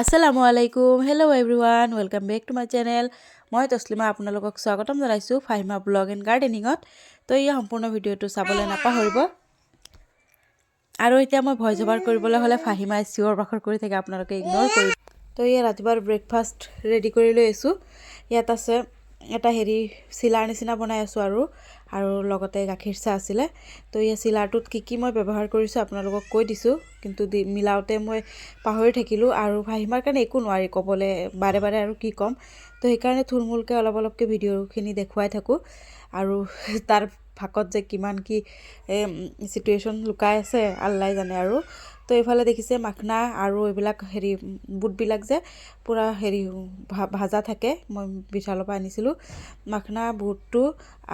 আসসালামু আলাইকুম hello' everyone welcome back to my channel মই তছলিমা আপোনালোকক স্বাগতম জনাইছোঁ ফাহিমা ব্লগ এণ্ড গাৰ্ডেনিঙত তো এই সম্পূৰ্ণ ভিডিঅ'টো চাবলৈ নাপাহৰিব আৰু এতিয়া মই ভইচ অভাৰ কৰিবলৈ হ'লে ফাহিমাই চিঞৰ বাখৰ কৰি থাকে আপোনালোকে ইগনোৰ কৰিব তো এই ৰাতিপুৱাৰ ব্ৰেকফাষ্ট ৰেডি কৰি লৈ আছোঁ ইয়াত আছে এটা হেৰি চিলাৰ নিচিনা বনাই আছোঁ আৰু লগতে গাখীৰ চাহ আছিলে তো এই চিলাৰটোত কি মই ব্যৱহাৰ কৰিছোঁ আপোনালোকক কৈ দিছোঁ কিন্তু মিলাওতে মই পাহৰি থাকিলোঁ আৰু ফাহিমাৰ কাৰণে একো নোৱাৰি ক'বলৈ বাৰে বাৰে আৰু কি ক'ম তো সেইকাৰণে থুলমূলকৈ অলপকৈ ভিডিঅ'খিনি দেখুৱাই থাকোঁ আৰু তাৰ ফাকত যে কিমান কি সিচুৱেশ্যন লুকাই আছে আল্লাই জানে আৰু তো এইফালে দেখিছে মাখনা আৰু এইবিলাক হেৰি বুটবিলাক যে পুৰা হেৰি ভাজা থাকে মই বিশালৰ পৰা আনিছিলোঁ মাখনা বুটটো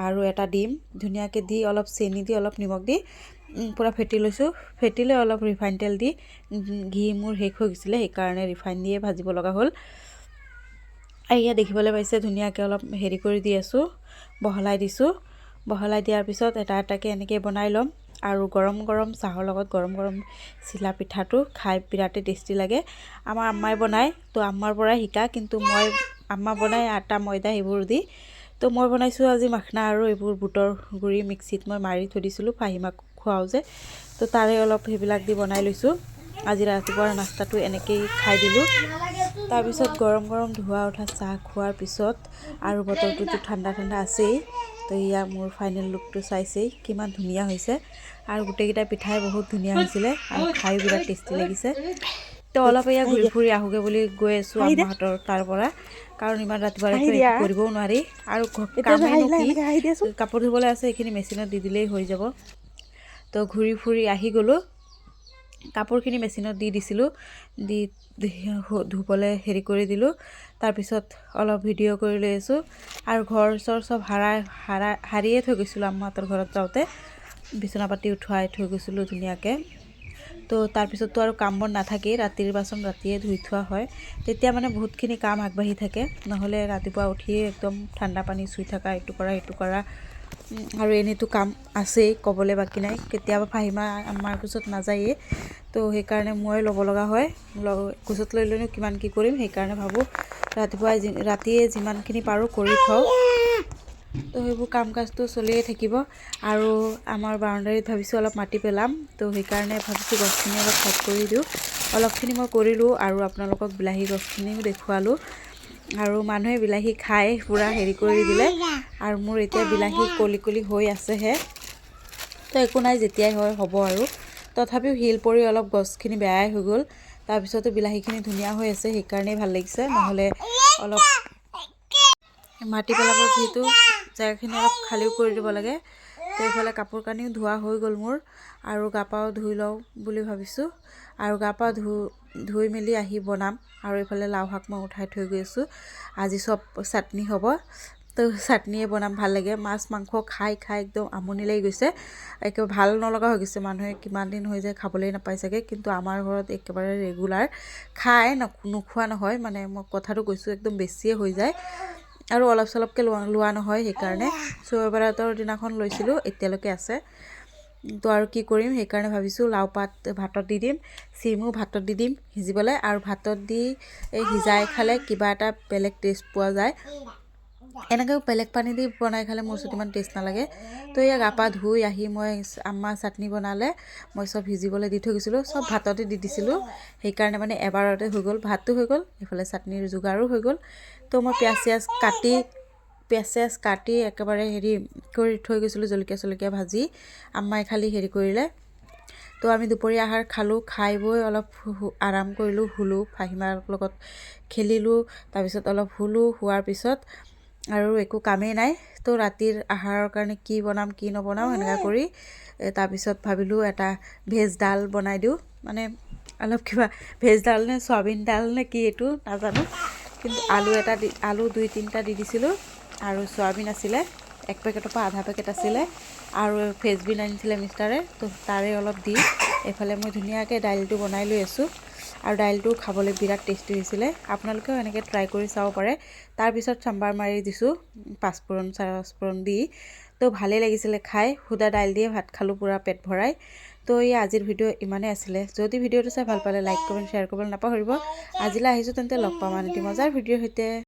আৰু এটা ডিম ধুনীয়াকৈ দি অলপ চেনি দি অলপ নিমখ দি পুৰা ফেটি লৈছোঁ ফেটিলে অলপ ৰিফাইন তেল দি ঘি মোৰ শেষ হৈ গৈছিলে সেইকাৰণে ৰিফাইন দিয়ে ভাজিব লগা হ'ল এয়া দেখিবলৈ পাইছে ধুনীয়াকৈ অলপ হেৰি কৰি দি আছোঁ বহলাই দিছোঁ বহলাই দিয়াৰ পিছত এটা এটাকৈ এনেকৈ বনাই ল'ম আৰু গৰম গৰম চাহৰ লগত গৰম গৰম চিলা পিঠাটো খাই বিৰাটেই টেষ্টি লাগে আমাৰ আম্মাই বনায় তো আম্মাৰ পৰাই শিকা কিন্তু মই আম্মা বনায় আটা ময়দা সেইবোৰ দি তো মই বনাইছোঁ আজি মাখনা আৰু এইবোৰ বুটৰ গুড়ি মিক্সিত মই মাৰি থৈ দিছিলোঁ ফাহিমাক খুৱাওঁ যে তো তাৰে অলপ সেইবিলাক দি বনাই লৈছোঁ আজি ৰাতিপুৱাৰ নাস্তাটো এনেকেই খাই দিলোঁ তাৰপিছত গৰম গৰম ধোৱা উঠা চাহ খোৱাৰ পিছত আৰু বতৰটোতো ঠাণ্ডা ঠাণ্ডা আছেই তো ইয়া মোৰ ফাইনেল লুকটো চাইছেই কিমান ধুনীয়া হৈছে আৰু গোটেইকেইটা পিঠাই বহুত ধুনীয়া হৈছিলে আৰু খায়ো বিৰাট টেষ্টি লাগিছে তো অলপ এয়া ঘূৰি ফুৰি আহোগৈ বুলি গৈ আছোঁ আম্মাহঁতৰ তাৰ পৰা কাৰণ ইমান ৰাতিপুৱা কৰিবও নোৱাৰি আৰু কাপোৰ ধুবলৈ আছে এইখিনি মেচিনত দি দিলেই হৈ যাব তো ঘূৰি ফুৰি আহি গ'লোঁ কাপোৰখিনি মেচিনত দি দিছিলোঁ দি ধুবলৈ হেৰি কৰি দিলোঁ তাৰপিছত অলপ ভিডিঅ' কৰি লৈ আছোঁ আৰু ঘৰ চৰ চব সাৰিয়ে থৈ গৈছিলোঁ আম্মাহঁতৰ ঘৰত যাওঁতে বিচনা পাতি উঠুৱাই থৈ গৈছিলোঁ ধুনীয়াকৈ তো তাৰপিছততো আৰু কাম বন নাথাকেই ৰাতিৰ বাচন ৰাতিয়ে ধুই থোৱা হয় তেতিয়া মানে বহুতখিনি কাম আগবাঢ়ি থাকে নহ'লে ৰাতিপুৱা উঠিয়ে একদম ঠাণ্ডা পানী চুই থকা এইটো কৰা সেইটো কৰা আৰু এনেইতো কাম আছেই ক'বলৈ বাকী নাই কেতিয়াবা ফাহিমা আমাৰ কোচত নাযায়েই তো সেইকাৰণে মই ল'ব লগা হয় কোচত লৈ লৈনো কিমান কি কৰিম সেইকাৰণে ভাবোঁ ৰাতিয়ে যিমানখিনি পাৰোঁ কৰি থওঁ তো সেইবোৰ কাম কাজটো চলিয়ে থাকিব আৰু আমাৰ বাউণ্ডাৰীত ভাবিছোঁ অলপ মাটি পেলাম তো সেইকাৰণে ভাবিছোঁ গছখিনি অলপ কাট কৰি দিওঁ অলপখিনি মই কৰিলোঁ আৰু আপোনালোকক বিলাহী গছখিনিও দেখুৱালোঁ আৰু মানুহে বিলাহী খাই পুৰা হেৰি কৰি দিলে আৰু মোৰ এতিয়া বিলাহী কলি কলি হৈ আছেহে তো একো নাই যেতিয়াই হয় হ'ব আৰু তথাপিও শিল পৰি অলপ গছখিনি বেয়াই হৈ গ'ল তাৰপিছতো বিলাহীখিনি ধুনীয়া হৈ আছে সেইকাৰণেই ভাল লাগিছে নহ'লে অলপ মাটি পেলাব যিহেতু জেগাখিনি অলপ খালীও কৰি দিব লাগে তো এইফালে কাপোৰ কানিও ধোৱা হৈ গ'ল মোৰ আৰু গা পাও ধুই লওঁ বুলি ভাবিছোঁ আৰু গা পা ধুই মেলি আহি বনাম আৰু এইফালে লাও শাক মই উঠাই থৈ গৈছোঁ আজি চব চাটনি হ'ব তো চাটনিয়ে বনাম ভাল লাগে মাছ মাংস খাই খাই একদম আমনি লাগি গৈছে একেবাৰে ভাল নলগা হৈ গৈছে মানুহে কিমান দিন হৈ যায় খাবলৈ নাপায় চাগে কিন্তু আমাৰ ঘৰত একেবাৰে ৰেগুলাৰ খাই নোখোৱা নহয় মানে মই কথাটো কৈছোঁ একদম বেছিয়ে হৈ যায় আৰু অলপ চলপকৈ লোৱা নহয় সেইকাৰণে চুৱাবাৰাতৰ দিনাখন লৈছিলোঁ এতিয়ালৈকে আছে তো আৰু কি কৰিম সেইকাৰণে ভাবিছোঁ লাও পাত ভাতত দি দিম চিমো ভাতত দি দিম সিজিবলৈ আৰু ভাতত দি সিজাই খালে কিবা এটা বেলেগ টেষ্ট পোৱা যায় এনেকৈ বেলেগ পানী দি বনাই খালে মোৰ ওচৰত ইমান টেষ্ট নালাগে তো এয়া গা পা ধুই আহি মই আম্মা চাটনি বনালে মই চব সিজিবলৈ দি থৈ গৈছিলোঁ চব ভাততে দি দিছিলোঁ সেইকাৰণে মানে এবাৰতে হৈ গ'ল ভাতটো হৈ গ'ল এইফালে চাটনিৰ যোগাৰো হৈ গ'ল তো মই পিঁয়াজ চিয়াজ কাটি একেবাৰে হেৰি কৰি থৈ গৈছিলোঁ জলকীয়া ভাজি আম্মাই খালি হেৰি কৰিলে তো আমি দুপৰীয়া আহাৰ খালোঁ খাই বৈ অলপ আৰাম কৰিলোঁ শুলোঁ ফাহিমাৰ লগত খেলিলোঁ তাৰপিছত অলপ শোৱাৰ পিছত আৰু একো কামেই নাই তো ৰাতিৰ আহাৰৰ কাৰণে কি বনাম কি নবনাম সেনেকুৱা কৰি তাৰপিছত ভাবিলোঁ এটা ভেজ ডাল বনাই দিওঁ মানে অলপ কিবা ভেজ ডাল নে চয়াবিন ডাল নে কি এইটো নাজানো কিন্তু আলু 2-3টা দি দিছিলোঁ আৰু চয়াবিন আছিলে 1 পেকেটৰ পৰা আধা পেকেট আছিলে আৰু ফ্ৰেঞ্চবিন আনিছিলে মিষ্টাৰে তো তাৰে অলপ দি এইফালে মই ধুনীয়াকৈ দাইলটো বনাই লৈ আছোঁ আৰু দাইলটো খাবলৈ বিৰাট টেষ্টি হৈছিলে আপোনালোকেও এনেকৈ ট্ৰাই কৰি চাব পাৰে তাৰপিছত চাম্বাৰ মাৰি দিছোঁ পাঁচফোৰণ দি তো ভালেই লাগিছিলে খাই সুদা দাইল দিয়ে ভাত খালোঁ পুৰা পেট ভৰাই তো এই আজিৰ ভিডিঅ' ইমানেই আছিলে যদি ভিডিঅ'টো চাই ভাল পালে লাইক কমেণ্ট শ্বেয়াৰ কৰিবলৈ নাপাহৰিব আজিলৈ আহিছোঁ তেন্তে লগ পাম আন এটি মজাৰ ভিডিঅ'ৰ সৈতে